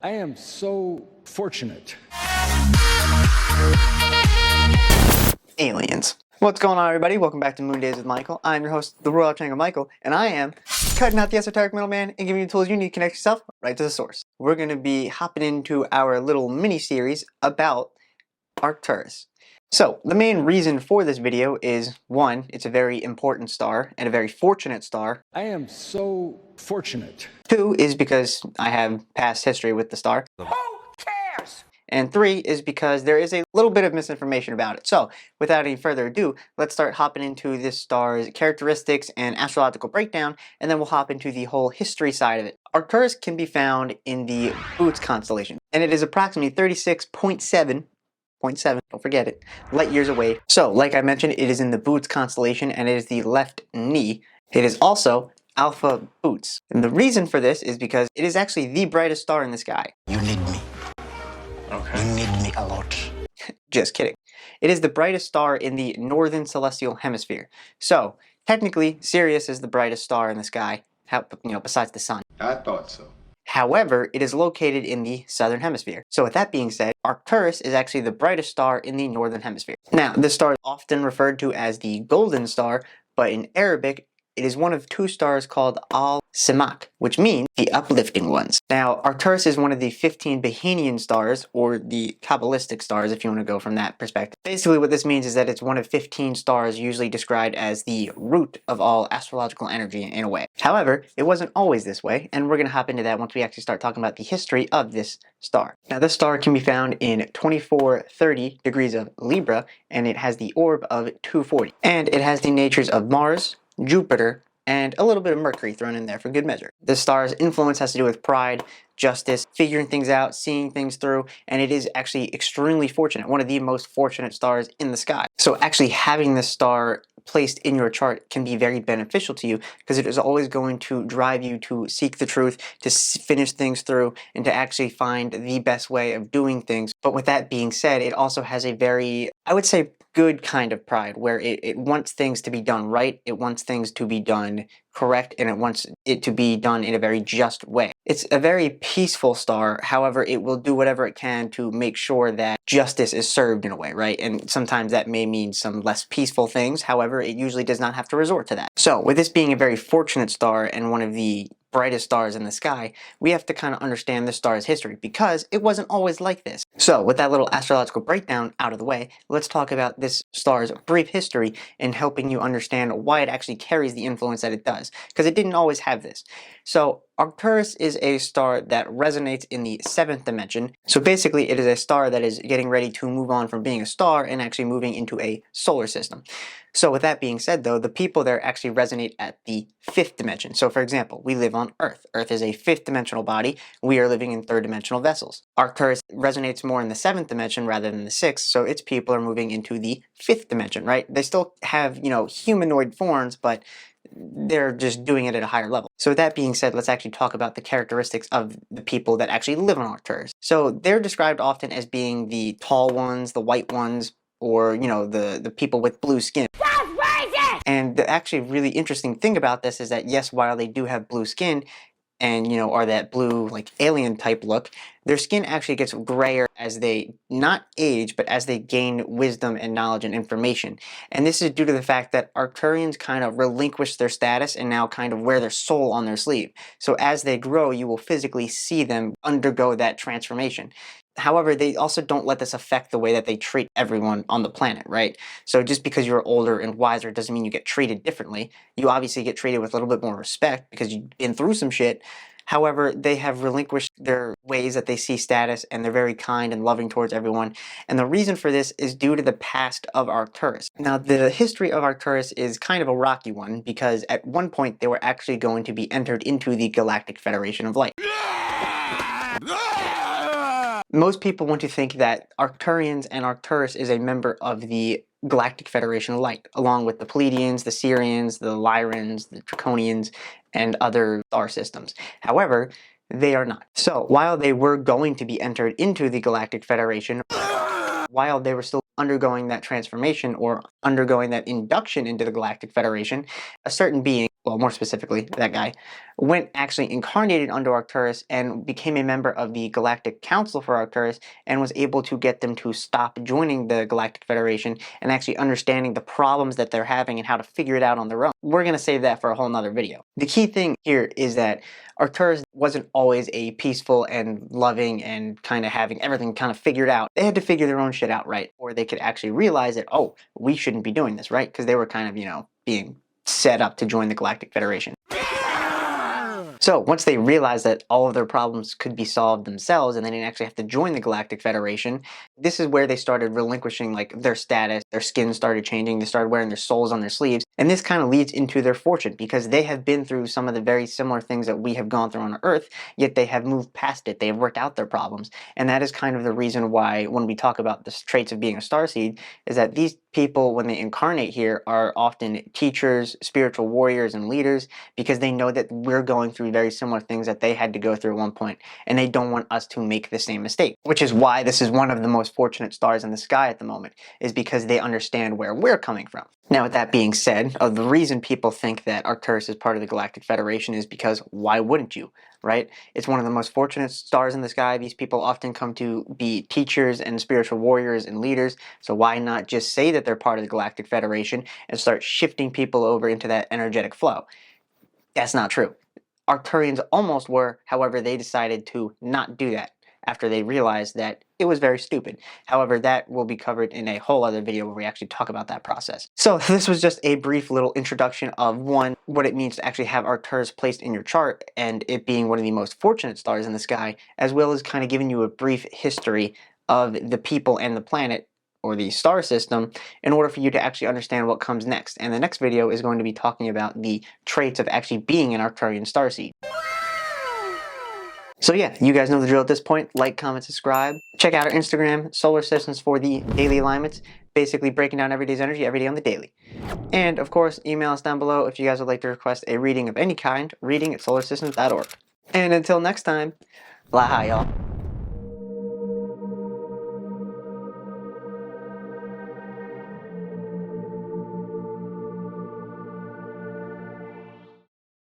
I am so fortunate. Aliens. What's going on, everybody? Welcome back to Moon Days with Michael. I'm your host, the Royal Triangle Michael, and I am cutting out the esoteric middleman and giving you the tools you need to connect yourself right to the source. We're going to be hopping into our little mini-series about Arcturus. So, the main reason for this video is, one, it's a very important star and a very fortunate star. I am so fortunate. Two is because I have past history with the star. Who cares? And three is because there is a little bit of misinformation about it. So, without any further ado, let's start hopping into this star's characteristics and astrological breakdown, and then we'll hop into the whole history side of it. Arcturus can be found in the Boots constellation, and it is approximately 36.7, don't forget it, light years away. So, like I mentioned, it is in the Boots constellation, and it is the left knee. It is also Alpha Boots. And the reason for this is because it is actually the brightest star in the sky. You need me. Okay. You need me a lot. Just kidding. It is the brightest star in the northern celestial hemisphere. So, technically, Sirius is the brightest star in the sky, besides the sun. I thought so. However, it is located in the southern hemisphere. So with that being said, Arcturus is actually the brightest star in the northern hemisphere. Now, this star is often referred to as the golden star, but in Arabic, it is one of two stars called Al-Simak, which means the uplifting ones. Now, Arcturus is one of the 15 Bahanian stars, or the Kabbalistic stars, if you want to go from that perspective. Basically, what this means is that it's one of 15 stars usually described as the root of all astrological energy in a way. However, it wasn't always this way, and we're going to hop into that once we actually start talking about the history of this star. Now, this star can be found in 2430 degrees of Libra, and it has the orb of 240. And it has the natures of Mars, Jupiter, and a little bit of Mercury thrown in there for good measure. This star's influence has to do with pride, justice, figuring things out, seeing things through, and it is actually extremely fortunate, one of the most fortunate stars in the sky. So actually having this star placed in your chart can be very beneficial to you because it is always going to drive you to seek the truth, to finish things through, and to actually find the best way of doing things. But with that being said, it also has a very, I would say, good kind of pride where it wants things to be done right, it wants things to be done correct, and it wants it to be done in a very just way. It's a very peaceful star, however, it will do whatever it can to make sure that justice is served in a way, right? And sometimes that may mean some less peaceful things, however, it usually does not have to resort to that. So, with this being a very fortunate star and one of the brightest stars in the sky, we have to kind of understand this star's history because it wasn't always like this. So with that little astrological breakdown out of the way, let's talk about this star's brief history and helping you understand why it actually carries the influence that it does, because it didn't always have this. So Arcturus is a star that resonates in the 7th dimension. So basically it is a star that is getting ready to move on from being a star and actually moving into a solar system. So with that being said though, the people there actually resonate at the 5th dimension. So for example, we live on Earth. Earth is a 5th dimensional body. We are living in 3rd dimensional vessels. Arcturus resonates more in the 7th dimension rather than the 6th, so its people are moving into the 5th dimension, right? They still have, humanoid forms, but they're just doing it at a higher level. So with that being said, let's actually talk about the characteristics of the people that actually live on Arcturus. So they're described often as being the tall ones, the white ones, or, the people with blue skin. And the actually really interesting thing about this is that, yes, while they do have blue skin and, are that blue, like, alien type look, their skin actually gets grayer as they not age, but as they gain wisdom and knowledge and information. And this is due to the fact that Arcturians kind of relinquish their status and now kind of wear their soul on their sleeve. So as they grow, you will physically see them undergo that transformation. However, they also don't let this affect the way that they treat everyone on the planet, right? So just because you're older and wiser doesn't mean you get treated differently. You obviously get treated with a little bit more respect because you've been through some shit. However, they have relinquished their ways that they see status, and they're very kind and loving towards everyone. And the reason for this is due to the past of Arcturus. Now, the history of Arcturus is kind of a rocky one because at one point they were actually going to be entered into the Galactic Federation of Light. Most people want to think that Arcturians and Arcturus is a member of the Galactic Federation of Light, along with the Pleiadians, the Sirians, the Lyrans, the Draconians, and other star systems. However, they are not. So, while they were going to be entered into the Galactic Federation, while they were still undergoing that transformation or undergoing that induction into the Galactic Federation, a certain being well, more specifically, that guy, went actually incarnated under Arcturus and became a member of the Galactic Council for Arcturus and was able to get them to stop joining the Galactic Federation and actually understanding the problems that they're having and how to figure it out on their own. We're going to save that for a whole nother video. The key thing here is that Arcturus wasn't always a peaceful and loving and kind of having everything kind of figured out. They had to figure their own shit out, right? Or they could actually realize that, oh, we shouldn't be doing this, right? Because they were kind of, being set up to join the Galactic Federation. So once they realized that all of their problems could be solved themselves and they didn't actually have to join the Galactic Federation, this is where they started relinquishing like their status, their skin started changing, they started wearing their souls on their sleeves, and this kind of leads into their fortune because they have been through some of the very similar things that we have gone through on Earth, yet they have moved past it, they have worked out their problems, and that is kind of the reason why when we talk about the traits of being a starseed, is that these people, when they incarnate here, are often teachers, spiritual warriors, and leaders because they know that we're going through very similar things that they had to go through at one point, and they don't want us to make the same mistake, which is why this is one of the most fortunate stars in the sky at the moment, is because they understand where we're coming from. Now, with that being said, the reason people think that Arcturus is part of the Galactic Federation is because why wouldn't you, right? It's one of the most fortunate stars in the sky. These people often come to be teachers and spiritual warriors and leaders, so why not just say that they're part of the Galactic Federation and start shifting people over into that energetic flow? That's not true. Arcturians almost were, however, they decided to not do that after they realized that it was very stupid. However, that will be covered in a whole other video where we actually talk about that process. So this was just a brief little introduction of one, what it means to actually have Arcturus placed in your chart and it being one of the most fortunate stars in the sky, as well as kind of giving you a brief history of the people and the planet or the star system in order for you to actually understand what comes next. And the next video is going to be talking about the traits of actually being an Arcturian starseed. So yeah, you guys know the drill at this point. Like, comment, subscribe. Check out our Instagram, solar systems for the daily alignments. Basically breaking down every day's energy every day on the daily. And of course, email us down below if you guys would like to request a reading of any kind, reading@solarsystems.org. And until next time, la y'all.